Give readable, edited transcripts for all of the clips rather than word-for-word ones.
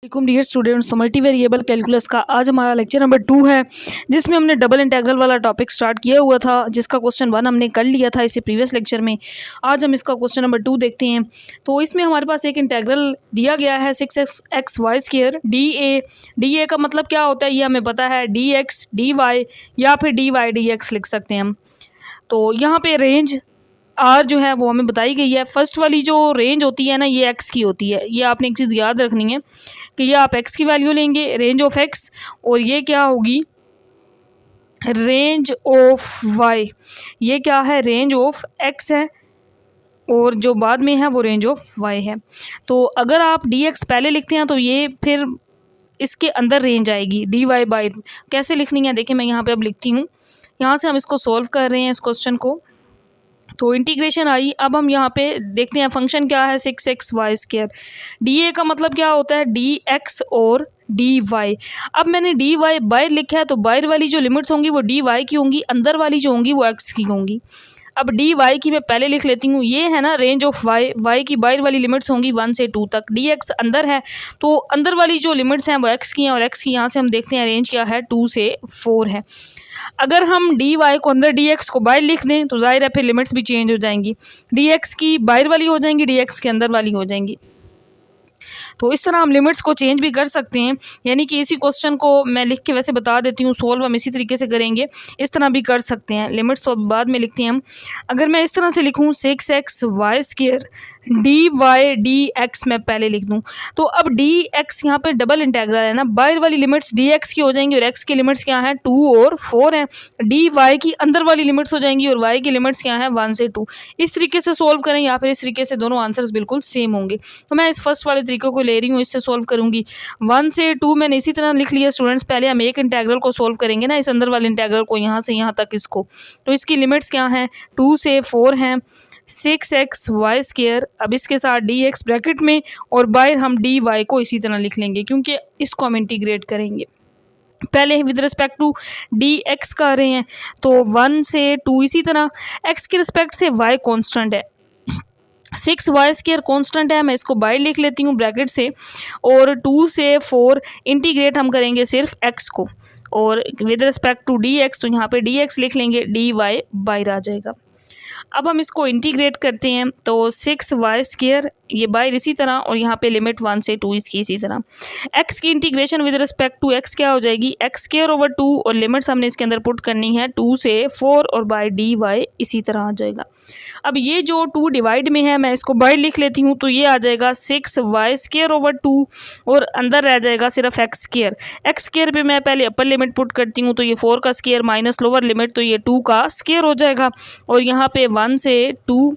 Dear students, तो multi variable calculus का आज हमारा लेक्चर नंबर 2 है, जिसमें हमने डबल इंटीग्रल वाला टॉपिक स्टार्ट किया हुआ था, जिसका क्वेश्चन 1 हमने कर लिया था इससे प्रीवियस लेक्चर में। आज हम इसका क्वेश्चन नंबर 2 देखते हैं। तो इसमें हमारे पास एक इंटीग्रल दिया गया है 6x(y)² डी ए का मतलब क्या होता है ये हमें पता है, dx dy या फिर dy dx लिख सकते हैं हम। तो यहाँ पे रेंज आर जो है वो हमें बताई गई है। फर्स्ट वाली जो रेंज होती है ना, ये एक्स की होती है। ये आपने एक चीज़ याद रखनी है कि ये आप एक्स की वैल्यू लेंगे, रेंज ऑफ एक्स, और ये क्या होगी, रेंज ऑफ वाई। ये क्या है, रेंज ऑफ एक्स है, और जो बाद में है वो रेंज ऑफ वाई है। तो अगर आप डी एक्स पहले लिखते हैं तो ये फिर इसके अंदर रेंज आएगी डी वाई बाई। कैसे लिखनी है देखिए, मैं यहाँ पे अब लिखती हूँ। यहाँ से हम इसको सॉल्व कर रहे हैं इस क्वेश्चन को। तो इंटीग्रेशन आई। अब हम यहाँ पे देखते हैं फंक्शन क्या है, 6x(y)²। डी ए का मतलब क्या होता है, डी एक्स और डी वाई। अब मैंने डी वाई बाहर लिखा है, तो बाहर वाली जो लिमिट्स होंगी वो डी वाई की होंगी, अंदर वाली जो होंगी वो एक्स की होंगी। अब डी वाई की मैं पहले लिख लेती हूँ। ये है ना रेंज ऑफ वाई, वाई की बाहर वाली लिमिट्स होंगी 1 से 2 तक। डी एक्स अंदर है, तो अंदर वाली जो लिमिट्स हैं वो एक्स की हैं, और एक्स की यहाँ से हम देखते हैं रेंज क्या है, 2 से 4 है। अगर हम डी वाई को अंदर डी एक्स को बाहर लिख दें तो जाहिर है फिर लिमिट्स भी चेंज हो जाएंगी, डी एक्स की बाहर वाली हो जाएंगी, डी एक्स के अंदर वाली हो जाएंगी। तो इस तरह हम लिमिट्स को चेंज भी कर सकते हैं, यानी कि इसी क्वेश्चन को मैं लिख के वैसे बता देती हूँ, सोल्व हम इसी तरीके से करेंगे, इस तरह भी कर सकते हैं। लिमिट्स तो बाद में लिखते हैं हम। अगर मैं इस तरह से लिखूँ 6x(y)² D Y D x मैं पहले लिख दूँ, तो अब डी एक्स यहाँ पे डबल इंटीग्रल है ना, बाहर वाली लिमिट्स डी एक्स की हो जाएंगी और एक्स की लिमिट्स क्या है, 2 और 4 हैं। डी वाई की अंदर वाली लिमिट्स हो जाएंगी और वाई की लिमिट्स क्या है, 1 से 2। इस तरीके से सोल्व करें या फिर इस तरीके से, दोनों आंसर्स बिल्कुल सेम होंगे। तो मैं इस फर्स्ट वाले तरीके को ले रही हूँ, इससे सोल्व करूँगी। 1 से 2 मैंने इसी तरह लिख लिया स्टूडेंट्स। पहले हम एक इंटीग्रल को सोल्व करेंगे ना, इस अंदर वाले इंटीग्रल को, यहाँ से यहाँ तक इसको। तो इसकी लिमिट्स क्या हैं, 2 से 4 हैं। 6x(y)², अब इसके साथ डी एक्स ब्रैकेट में, और बाहर हम डी वाई को इसी तरह लिख लेंगे, क्योंकि इसको हम इंटीग्रेट करेंगे। पहले with respect to D X कर रहे हैं, तो 1 से 2 इसी तरह। एक्स के रिस्पेक्ट से वाई कांस्टेंट है, 6y² कांस्टेंट है, मैं इसको बाहर लिख लेती हूँ ब्रैकेट से, और 2 से 4 इंटीग्रेट हम करेंगे सिर्फ x को, और with respect to D X, तो यहाँ पे डी एक्स लिख लेंगे, डी वाई बाहर आ जाएगा। अब हम इसको इंटीग्रेट करते हैं, तो 6y² ये बाहर इसी तरह, और यहाँ पे लिमिट 1 से 2 इसकी इसी तरह। x की integration with respect to x क्या हो जाएगी, x²/2, और लिमिट्स हमने इसके अंदर पुट करनी है 2 से 4, और बाय डी वाई इसी तरह आ जाएगा। अब ये जो 2 डिवाइड में है, मैं इसको बाहर लिख लेती हूँ, तो ये आ जाएगा 6y²/2, और अंदर रह जाएगा सिर्फ x²। x² पे मैं पहले अपर लिमिट पुट करती हूँ, तो ये 4 का स्क्वायर माइनस लोअर लिमिट, तो ये 2 का स्क्वायर हो जाएगा, और यहाँ पे 1 से 2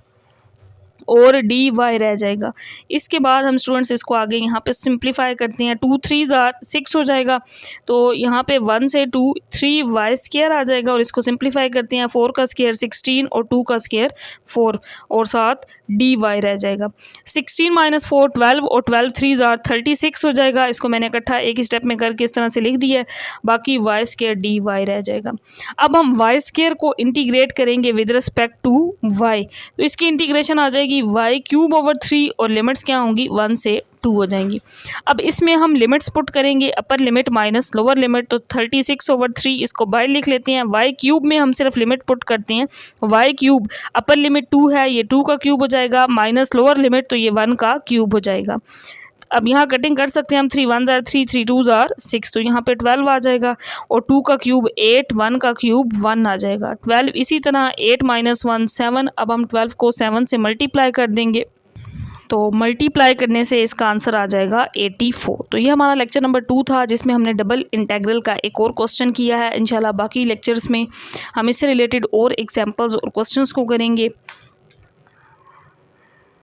और डी वाई रह जाएगा। इसके बाद हम स्टूडेंट्स इसको आगे यहाँ पे सिंप्लीफाई करते हैं, 2 3 6 हो जाएगा, तो यहाँ पे 1 से 2 3y² आ जाएगा, और इसको सिंप्लीफाई करते हैं, 4 का स्क्वायर 16 और 2 का स्क्वायर 4, और साथ डी वाई रह जाएगा। 16 - 4 12, और 12 3 36 हो जाएगा। इसको मैंने इकट्ठा एक ही स्टेप में करके इस तरह से लिख दिया है, बाकी y² डी वाई रह जाएगा। अब हम y² को इंटीग्रेट करेंगे विद रिस्पेक्ट टू y, तो इसकी इंटीग्रेशन आ जाएगी y³/3, और लिमिट्स क्या होंगी, 1 से 2 हो जाएंगी। अब इसमें हम लिमिट्स पुट करेंगे, upper limit minus lower limit, तो 36/3 इसको बाहर लिख लेते हैं। y³ में हम सिर्फ लिमिट पुट करते हैं, y³ अपर लिमिट 2 है, ये 2 का क्यूब हो जाएगा, माइनस लोअर लिमिट, तो ये 1 का क्यूब हो जाएगा। अब यहाँ कटिंग कर सकते हैं हम, 3 1 3 3 2 6, तो यहाँ पे 12 आ जाएगा, और 2 का क्यूब 8, 1 का क्यूब 1 आ जाएगा। 12 इसी तरह, 8 - 1 7। अब हम 12 को 7 से मल्टीप्लाई कर देंगे, तो मल्टीप्लाई करने से इसका आंसर आ जाएगा 84। तो ये हमारा लेक्चर नंबर 2 था, जिसमें हमने डबल इंटीग्रल का एक और क्वेश्चन किया है। इंशाल्लाह बाकी लेक्चर्स में हम इससे रिलेटेड और एग्जांपल्स और क्वेश्चंस को करेंगे।